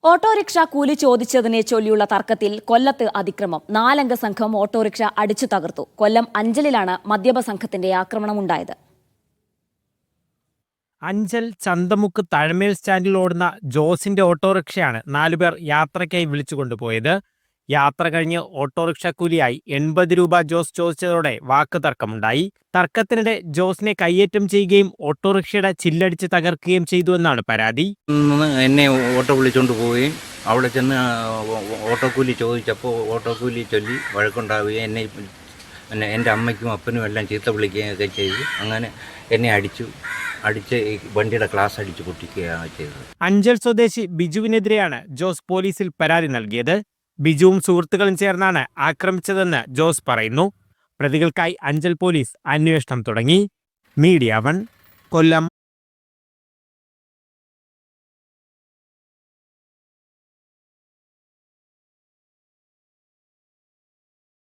Autorickshaw കൂലി ചോദിച്ചതിനെ ചൊല്ലിയുള്ള തർക്കത്തിൽ കൊല്ലത്ത് അതിക്രമം. 4 അംഗ സംഘം ഓട്ടോറിക്ഷ അടിച്ചു തകർത്തു. കൊല്ലം അഞ്ചലിലാണ് മദ്യപ സംഘത്തിന്റെ ആക്രമണമുണ്ടായത്. അഞ്ചൽ ചന്തമുക്ക് തഴമേൽ സ്റ്റാൻഡിൽ ഓടുന്ന ജോസിന്റെ ഓട്ടോറിക്ഷയാണ് 4 പേർ യാത്രയ്ക്കായി വിളിച്ചുകൊണ്ടുപോയത്. യാത്ര കഴിഞ്ഞ് ഓട്ടോറിക്ഷ കൂലിയായി 80 രൂപ ജോസ് ചോദിച്ചതോടെ വാക്ക് തർക്കമുണ്ടായി. തർക്കത്തിനിടെ ജോസിനെ കയ്യേറ്റം ചെയ്യുകയും ഓട്ടോറിക്ഷയുടെ ചില്ലടിച്ച് തകർക്കുകയും ചെയ്തുവെന്നാണ് പരാതി. എന്നെ ഓട്ടോ വിളിച്ചുകൊണ്ട് പോവുകയും അവിടെ ചെന്ന് ഓട്ടോ കൂലി ചോദിച്ചപ്പോൾ ഓട്ടോ കൂലി ചൊല്ലി വഴക്കുണ്ടാവുകയും എൻ്റെ അമ്മയ്ക്കും അപ്പനും എല്ലാം ചീത്ത വിളിക്കുകയൊക്കെ ചെയ്തു. അങ്ങനെ എന്നെ അടിച്ച് വണ്ടിയുടെ ഗ്ലാസ് അടിച്ച് പൊട്ടിക്കുകയാണ് ചെയ്തത്. അഞ്ചൽ സ്വദേശി ബിജുവിനെതിരെയാണ് ജോസ് പോലീസിൽ പരാതി നൽകിയത്. ബിജുവും സുഹൃത്തുക്കളും ചേർന്നാണ് ആക്രമിച്ചതെന്ന് ജോസ് പറയുന്നു. പ്രതികൾക്കായി അഞ്ചൽ പോലീസ് അന്വേഷണം തുടങ്ങി. മീഡിയ 1 കൊല്ലം.